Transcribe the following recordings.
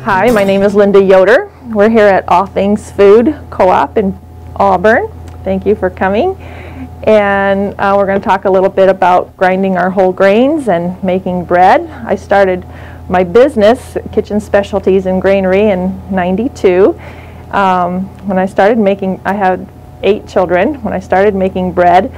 Hi, my name is Linda Yoder. We're here at All Things Food Co-op in Auburn. Thank you for coming. And we're going to talk a little bit about grinding our whole grains and making bread. I started my business, Kitchen Specialties and Granary, in '92. When I started making, I had 8 children. When I started making bread,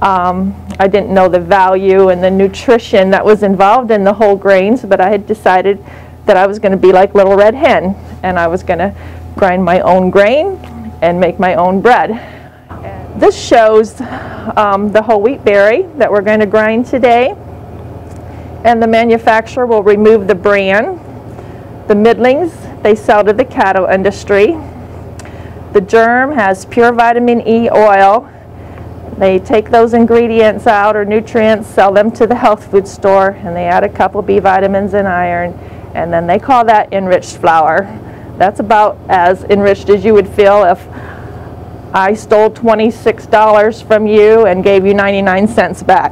I didn't know the value and the nutrition that was involved in the whole grains, but I had decided that I was going to be like Little Red Hen, and I was going to grind my own grain and make my own bread. This shows the whole wheat berry that we're going to grind today, and the manufacturer will remove the bran. The middlings they sell to the cattle industry. The germ has pure vitamin E oil. They take those ingredients out, or nutrients, sell them to the health food store, and they add a couple B vitamins and iron, and then they call that enriched flour. That's about as enriched as you would feel if I stole $26 from you and gave you 99 cents back.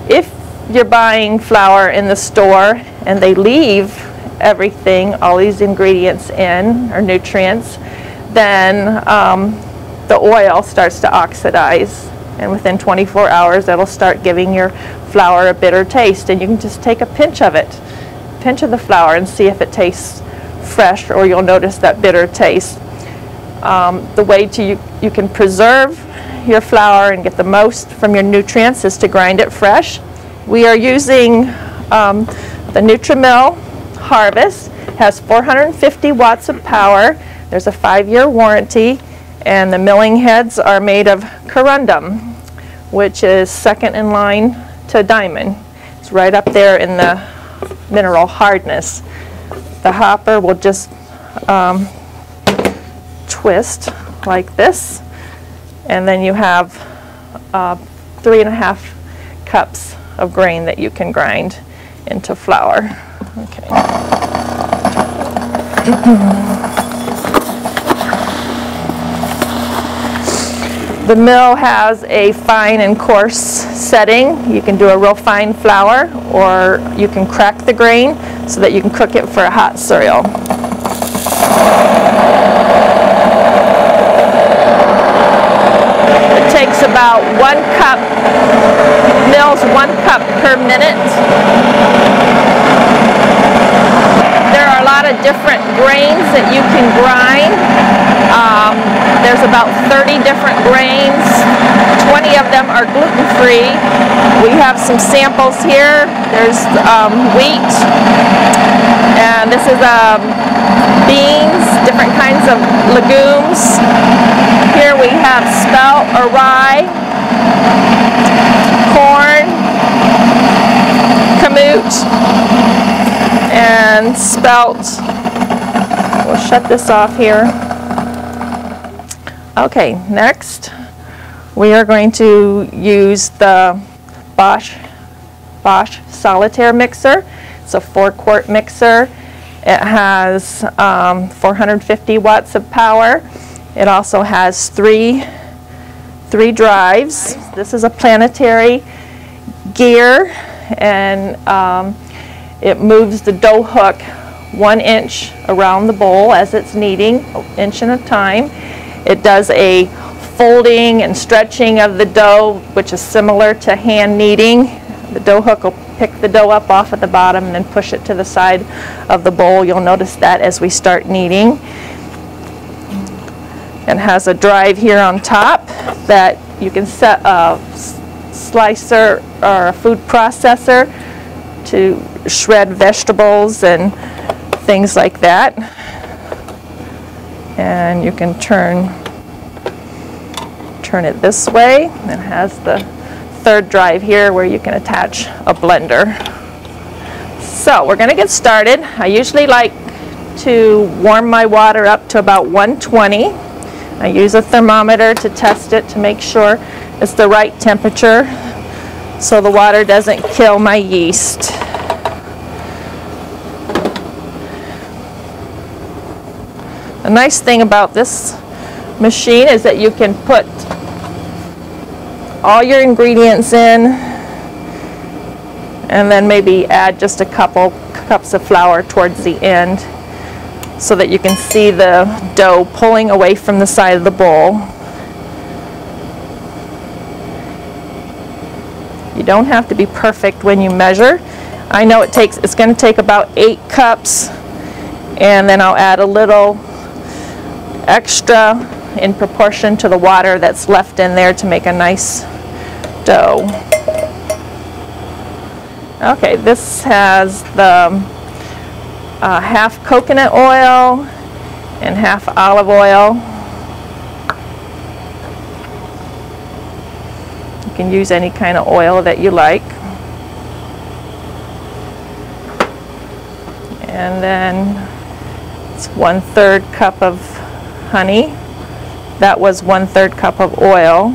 If you're buying flour in the store and they leave everything, all these ingredients in, or nutrients, then the oil starts to oxidize, and within 24 hours it'll start giving your flour a bitter taste, and you can just take a pinch of it, pinch of the flour, and see if it tastes fresh, or you'll notice that bitter taste. The way you can preserve your flour and get the most from your nutrients is to grind it fresh. We are using the Nutri-Mill Harvest. It has 450 watts of power. There's a 5-year warranty, and the milling heads are made of corundum, which is second in line to diamond. It's right up there in the mineral hardness. The hopper will just twist like this, and then you have 3.5 cups of grain that you can grind into flour. Okay. The mill has a fine and coarse setting. You can do a real fine flour, or you can crack the grain so that you can cook it for a hot cereal. It takes about 1 cup, mills 1 cup per minute. There are a lot of different grains that you can grind. There's about 30 different grains. 20 of them are gluten-free. We have some samples here. There's wheat, and this is beans, different kinds of legumes. Here we have spelt or rye, corn, kamut, and spelt. We'll shut this off here. Okay, next we are going to use the Bosch Solitaire mixer. It's a 4-quart mixer. It has 450 watts of power. It also has three drives. This is a planetary gear, and it moves the dough hook 1 inch around the bowl as it's kneading, 1 inch at a time. It does a folding and stretching of the dough, which is similar to hand kneading. The dough hook will pick the dough up off at the bottom and then push it to the side of the bowl. You'll notice that as we start kneading. It has a drive here on top that you can set a slicer or a food processor to shred vegetables and things like that. And you can turn it this way. It has the 3rd drive here where you can attach a blender. So we're going to get started. I usually like to warm my water up to about 120. I use a thermometer to test it to make sure it's the right temperature so the water doesn't kill my yeast. The nice thing about this machine is that you can put all your ingredients in and then maybe add just a couple cups of flour towards the end so that you can see the dough pulling away from the side of the bowl. You don't have to be perfect when you measure. I know it's going to take about 8 cups, and then I'll add a little extra in proportion to the water that's left in there to make a nice dough. Okay, this has the half coconut oil and half olive oil. You can use any kind of oil that you like. And then it's 1/3 cup of honey. That was 1/3 cup of oil.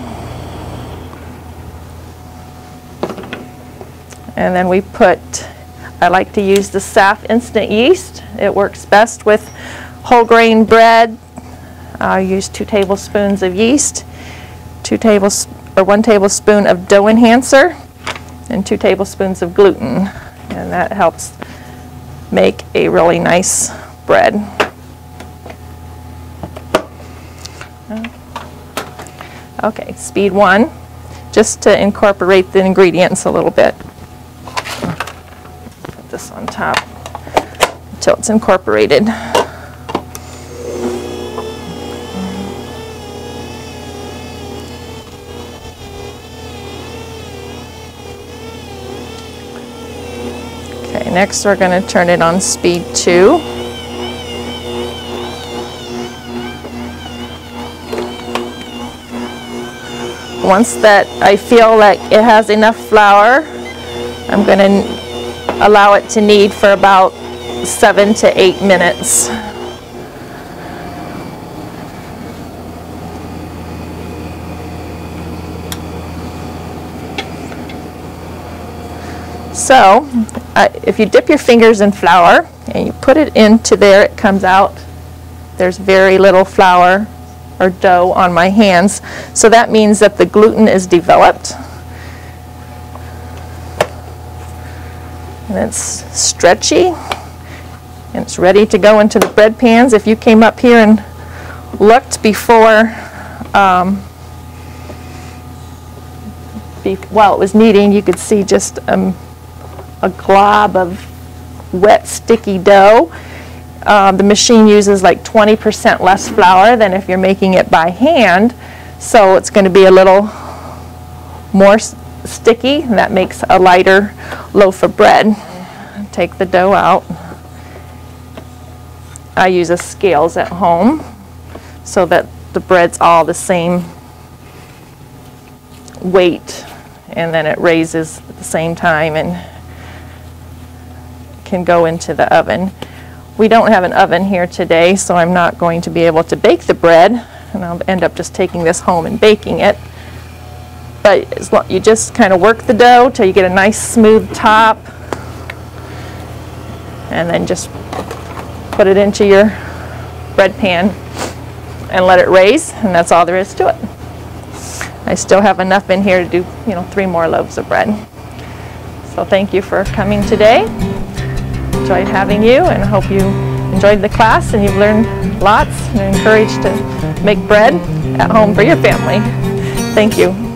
And then we put, I like to use the SAF instant yeast. It works best with whole grain bread. I use 2 tablespoons of yeast, 1 tablespoon of dough enhancer, and 2 tablespoons of gluten. And that helps make a really nice bread. Okay, speed 1, just to incorporate the ingredients a little bit. Put this on top until it's incorporated. Okay, next we're going to turn it on speed 2. Once that I feel like it has enough flour, I'm going to allow it to knead for about 7 to 8 minutes. So, if you dip your fingers in flour and you put it into there, it comes out. There's very little flour or dough on my hands, so that means that the gluten is developed and it's stretchy and it's ready to go into the bread pans. If you came up here and looked before while it was kneading, you could see just a glob of wet sticky dough. The machine uses like 20% less flour than if you're making it by hand, so it's going to be a little more sticky, and that makes a lighter loaf of bread. Take the dough out. I use a scales at home so that the bread's all the same weight, and then it raises at the same time and can go into the oven. We don't have an oven here today, so I'm not going to be able to bake the bread, and I'll end up just taking this home and baking it. But you just kind of work the dough till you get a nice smooth top, and then just put it into your bread pan and let it raise, and that's all there is to it. I still have enough in here to do, 3 more loaves of bread. So thank you for coming today. Enjoyed having you, and I hope you enjoyed the class and you've learned lots and are encouraged to make bread at home for your family. Thank you.